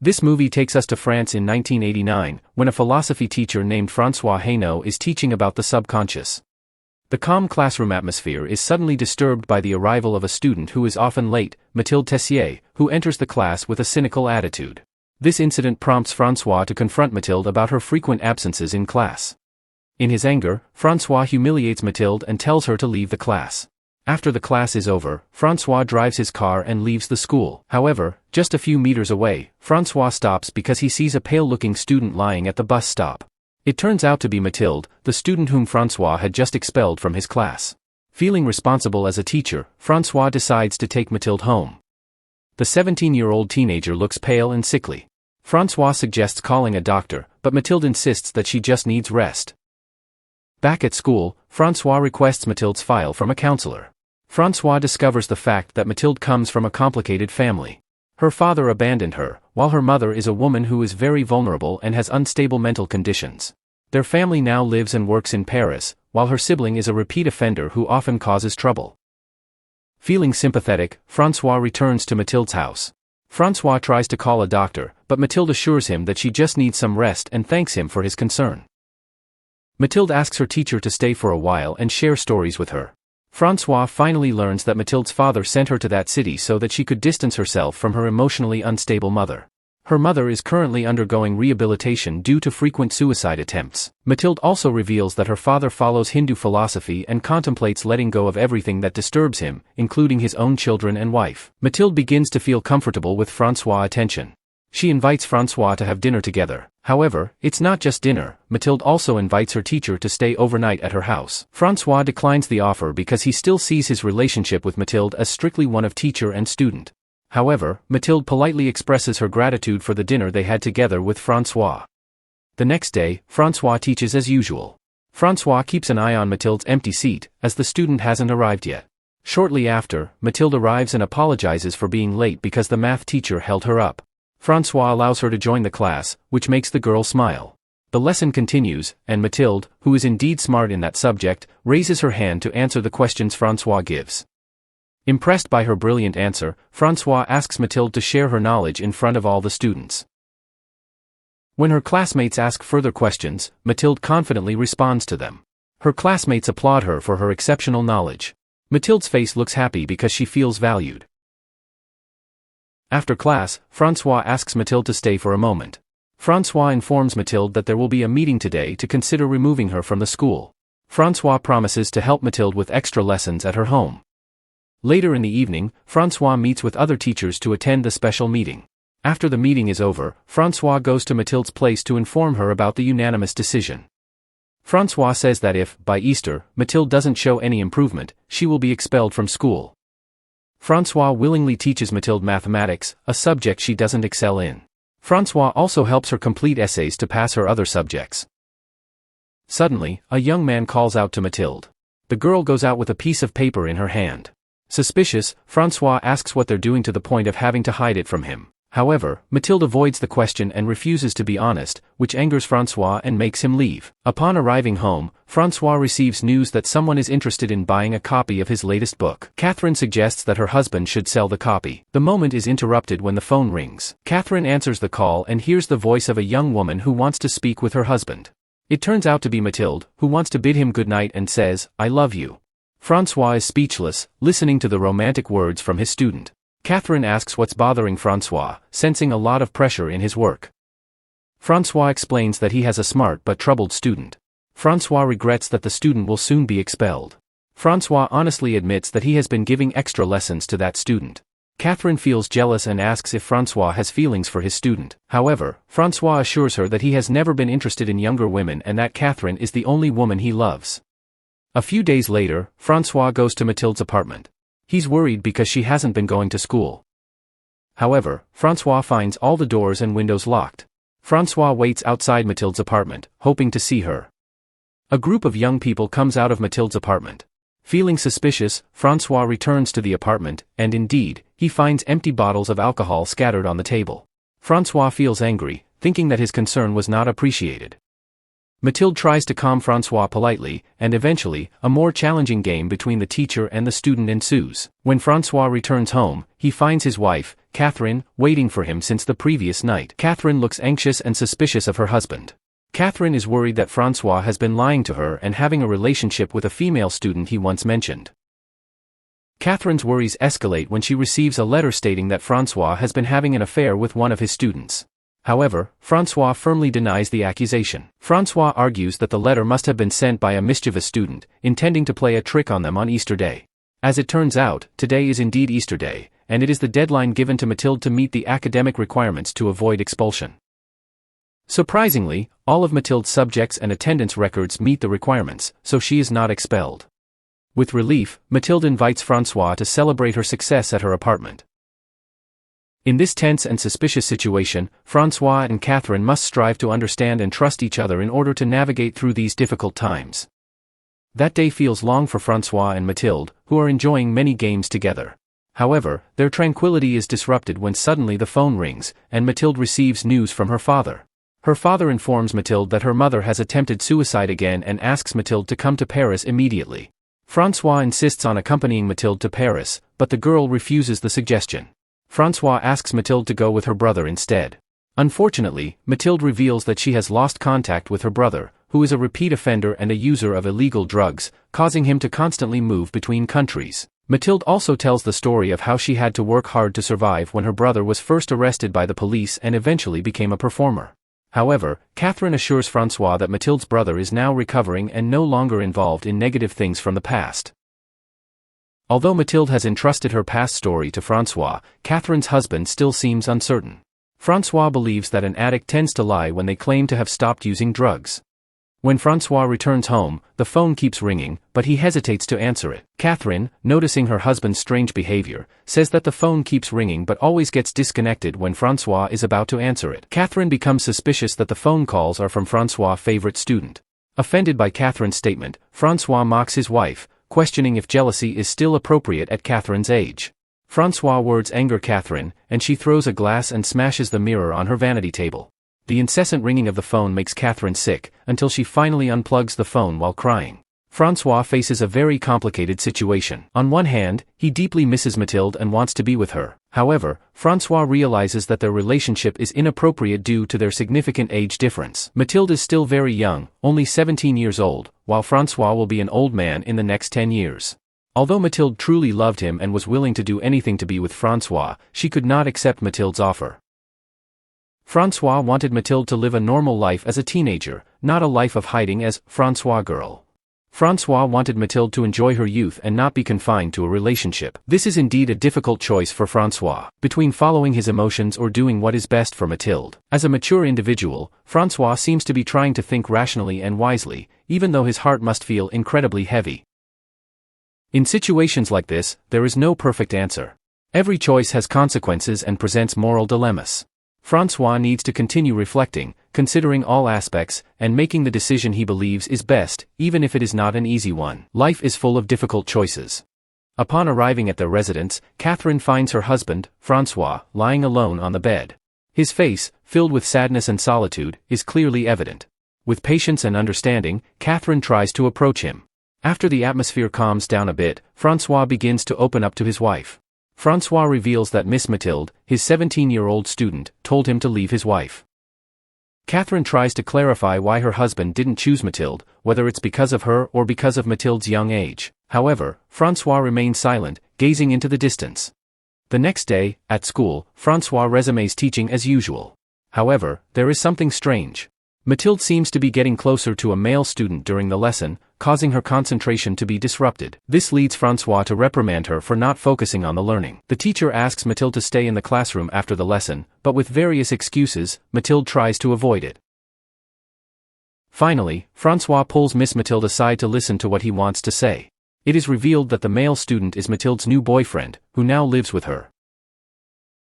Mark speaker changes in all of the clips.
Speaker 1: This movie takes us to France in 1989, when a philosophy teacher named François Hainaut is teaching about the subconscious. The calm classroom atmosphere is suddenly disturbed by the arrival of a student who is often late, Mathilde Tessier, who enters the class with a cynical attitude. This incident prompts François to confront Mathilde about her frequent absences in class. In his anger, François humiliates Mathilde and tells her to leave the class. After the class is over, François drives his car and leaves the school. However, just a few meters away, François stops because he sees a pale-looking student lying at the bus stop. It turns out to be Mathilde, the student whom François had just expelled from his class. Feeling responsible as a teacher, François decides to take Mathilde home. The 17-year-old teenager looks pale and sickly. François suggests calling a doctor, but Mathilde insists that she just needs rest. Back at school, François requests Mathilde's file from a counselor. François discovers the fact that Mathilde comes from a complicated family. Her father abandoned her, while her mother is a woman who is very vulnerable and has unstable mental conditions. Their family now lives and works in Paris, while her sibling is a repeat offender who often causes trouble. Feeling sympathetic, François returns to Mathilde's house. François tries to call a doctor, but Mathilde assures him that she just needs some rest and thanks him for his concern. Mathilde asks her teacher to stay for a while and share stories with her. François finally learns that Mathilde's father sent her to that city so that she could distance herself from her emotionally unstable mother. Her mother is currently undergoing rehabilitation due to frequent suicide attempts. Mathilde also reveals that her father follows Hindu philosophy and contemplates letting go of everything that disturbs him, including his own children and wife. Mathilde begins to feel comfortable with François' attention. She invites François to have dinner together. However, it's not just dinner. Mathilde also invites her teacher to stay overnight at her house. François declines the offer because he still sees his relationship with Mathilde as strictly one of teacher and student. However, Mathilde politely expresses her gratitude for the dinner they had together with François. The next day, François teaches as usual. François keeps an eye on Mathilde's empty seat, as the student hasn't arrived yet. Shortly after, Mathilde arrives and apologizes for being late because the math teacher held her up. François allows her to join the class, which makes the girl smile. The lesson continues, and Mathilde, who is indeed smart in that subject, raises her hand to answer the questions François gives. Impressed by her brilliant answer, François asks Mathilde to share her knowledge in front of all the students. When her classmates ask further questions, Mathilde confidently responds to them. Her classmates applaud her for her exceptional knowledge. Mathilde's face looks happy because she feels valued. After class, François asks Mathilde to stay for a moment. François informs Mathilde that there will be a meeting today to consider removing her from the school. François promises to help Mathilde with extra lessons at her home. Later in the evening, François meets with other teachers to attend the special meeting. After the meeting is over, François goes to Mathilde's place to inform her about the unanimous decision. François says that if, by Easter, Mathilde doesn't show any improvement, she will be expelled from school. François willingly teaches Mathilde mathematics, a subject she doesn't excel in. François also helps her complete essays to pass her other subjects. Suddenly, a young man calls out to Mathilde. The girl goes out with a piece of paper in her hand. Suspicious, François asks what they're doing to the point of having to hide it from him. However, Mathilde avoids the question and refuses to be honest, which angers François and makes him leave. Upon arriving home, François receives news that someone is interested in buying a copy of his latest book. Catherine suggests that her husband should sell the copy. The moment is interrupted when the phone rings. Catherine answers the call and hears the voice of a young woman who wants to speak with her husband. It turns out to be Mathilde, who wants to bid him goodnight and says, "I love you." François is speechless, listening to the romantic words from his student. Catherine asks what's bothering François, sensing a lot of pressure in his work. François explains that he has a smart but troubled student. François regrets that the student will soon be expelled. François honestly admits that he has been giving extra lessons to that student. Catherine feels jealous and asks if François has feelings for his student. However, François assures her that he has never been interested in younger women and that Catherine is the only woman he loves. A few days later, François goes to Mathilde's apartment. He's worried because she hasn't been going to school. However, François finds all the doors and windows locked. François waits outside Mathilde's apartment, hoping to see her. A group of young people comes out of Mathilde's apartment. Feeling suspicious, François returns to the apartment, and indeed, he finds empty bottles of alcohol scattered on the table. François feels angry, thinking that his concern was not appreciated. Mathilde tries to calm François politely, and eventually, a more challenging game between the teacher and the student ensues. When François returns home, he finds his wife, Catherine, waiting for him since the previous night. Catherine looks anxious and suspicious of her husband. Catherine is worried that Francois has been lying to her and having a relationship with a female student he once mentioned. Catherine's worries escalate when she receives a letter stating that Francois has been having an affair with one of his students. However, Francois firmly denies the accusation. Francois argues that the letter must have been sent by a mischievous student, intending to play a trick on them on Easter Day. As it turns out, today is indeed Easter Day, and it is the deadline given to Mathilde to meet the academic requirements to avoid expulsion. Surprisingly, all of Mathilde's subjects and attendance records meet the requirements, so she is not expelled. With relief, Mathilde invites Francois to celebrate her success at her apartment. In this tense and suspicious situation, Francois and Catherine must strive to understand and trust each other in order to navigate through these difficult times. That day feels long for Francois and Mathilde, who are enjoying many games together. However, their tranquility is disrupted when suddenly the phone rings, and Mathilde receives news from her father. Her father informs Mathilde that her mother has attempted suicide again and asks Mathilde to come to Paris immediately. Francois insists on accompanying Mathilde to Paris, but the girl refuses the suggestion. Francois asks Mathilde to go with her brother instead. Unfortunately, Mathilde reveals that she has lost contact with her brother, who is a repeat offender and a user of illegal drugs, causing him to constantly move between countries. Mathilde also tells the story of how she had to work hard to survive when her brother was first arrested by the police and eventually became a performer. However, Catherine assures Francois that Mathilde's brother is now recovering and no longer involved in negative things from the past. Although Mathilde has entrusted her past story to Francois, Catherine's husband still seems uncertain. Francois believes that an addict tends to lie when they claim to have stopped using drugs. When Francois returns home, the phone keeps ringing, but he hesitates to answer it. Catherine, noticing her husband's strange behavior, says that the phone keeps ringing but always gets disconnected when Francois is about to answer it. Catherine becomes suspicious that the phone calls are from Francois' favorite student. Offended by Catherine's statement, Francois mocks his wife, questioning if jealousy is still appropriate at Catherine's age. Francois' words anger Catherine, and she throws a glass and smashes the mirror on her vanity table. The incessant ringing of the phone makes Catherine sick, until she finally unplugs the phone while crying. Francois faces a very complicated situation. On one hand, he deeply misses Mathilde and wants to be with her. However, Francois realizes that their relationship is inappropriate due to their significant age difference. Mathilde is still very young, only 17 years old, while Francois will be an old man in the next 10 years. Although Mathilde truly loved him and was willing to do anything to be with Francois, she could not accept Mathilde's offer. Francois wanted Mathilde to live a normal life as a teenager, not a life of hiding as Francois girl. Francois wanted Mathilde to enjoy her youth and not be confined to a relationship. This is indeed a difficult choice for Francois, between following his emotions or doing what is best for Mathilde. As a mature individual, Francois seems to be trying to think rationally and wisely, even though his heart must feel incredibly heavy. In situations like this, there is no perfect answer. Every choice has consequences and presents moral dilemmas. Francois needs to continue reflecting, considering all aspects, and making the decision he believes is best, even if it is not an easy one. Life is full of difficult choices. Upon arriving at their residence, Catherine finds her husband, Francois, lying alone on the bed. His face, filled with sadness and solitude, is clearly evident. With patience and understanding, Catherine tries to approach him. After the atmosphere calms down a bit, Francois begins to open up to his wife. Francois reveals that Miss Mathilde, his 17-year-old student, told him to leave his wife. Catherine tries to clarify why her husband didn't choose Mathilde, whether it's because of her or because of Mathilde's young age. However, Francois remains silent, gazing into the distance. The next day, at school, Francois resumes teaching as usual. However, there is something strange. Mathilde seems to be getting closer to a male student during the lesson, causing her concentration to be disrupted. This leads Francois to reprimand her for not focusing on the learning. The teacher asks Mathilde to stay in the classroom after the lesson, but with various excuses, Mathilde tries to avoid it. Finally, Francois pulls Miss Mathilde aside to listen to what he wants to say. It is revealed that the male student is Mathilde's new boyfriend, who now lives with her.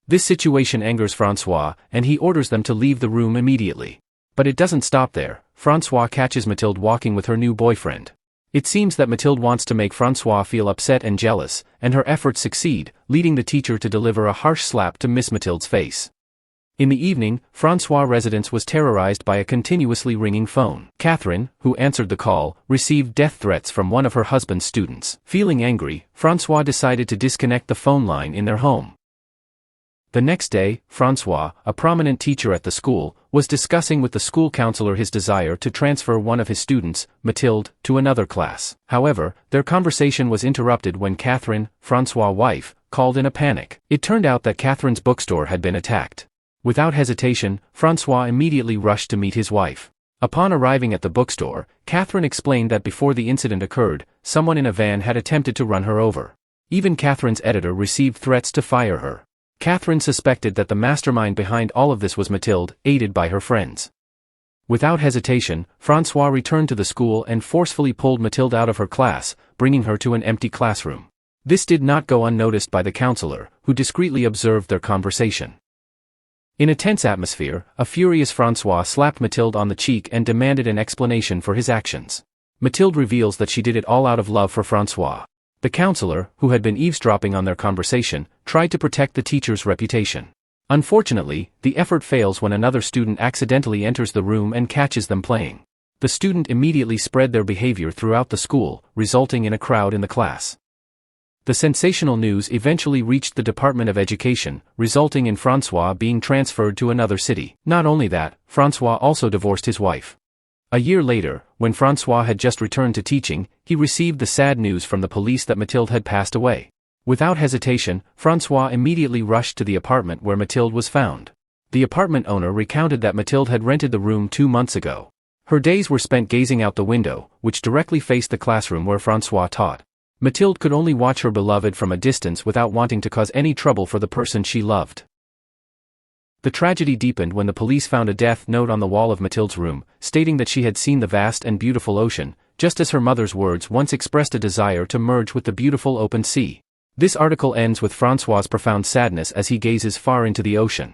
Speaker 1: This situation angers Francois, and he orders them to leave the room immediately. But it doesn't stop there. Francois catches Mathilde walking with her new boyfriend. It seems that Mathilde wants to make Francois feel upset and jealous, and her efforts succeed, leading the teacher to deliver a harsh slap to Miss Mathilde's face. In the evening, Francois' residence was terrorized by a continuously ringing phone. Catherine, who answered the call, received death threats from one of her husband's students. Feeling angry, Francois decided to disconnect the phone line in their home. The next day, Francois, a prominent teacher at the school, was discussing with the school counselor his desire to transfer one of his students, Mathilde, to another class. However, their conversation was interrupted when Catherine, Francois' wife, called in a panic. It turned out that Catherine's bookstore had been attacked. Without hesitation, Francois immediately rushed to meet his wife. Upon arriving at the bookstore, Catherine explained that before the incident occurred, someone in a van had attempted to run her over. Even Catherine's editor received threats to fire her. Catherine suspected that the mastermind behind all of this was Mathilde, aided by her friends. Without hesitation, Francois returned to the school and forcefully pulled Mathilde out of her class, bringing her to an empty classroom. This did not go unnoticed by the counselor, who discreetly observed their conversation. In a tense atmosphere, a furious Francois slapped Mathilde on the cheek and demanded an explanation for his actions. Mathilde reveals that she did it all out of love for Francois. The counselor, who had been eavesdropping on their conversation, tried to protect the teacher's reputation. Unfortunately, the effort fails when another student accidentally enters the room and catches them playing. The student immediately spread their behavior throughout the school, resulting in a crowd in the class. The sensational news eventually reached the Department of Education, resulting in Francois being transferred to another city. Not only that, Francois also divorced his wife. A year later, when Francois had just returned to teaching, he received the sad news from the police that Mathilde had passed away. Without hesitation, Francois immediately rushed to the apartment where Mathilde was found. The apartment owner recounted that Mathilde had rented the room 2 months ago. Her days were spent gazing out the window, which directly faced the classroom where Francois taught. Mathilde could only watch her beloved from a distance without wanting to cause any trouble for the person she loved. The tragedy deepened when the police found a death note on the wall of Mathilde's room, stating that she had seen the vast and beautiful ocean, just as her mother's words once expressed a desire to merge with the beautiful open sea. This article ends with Francois's profound sadness as he gazes far into the ocean.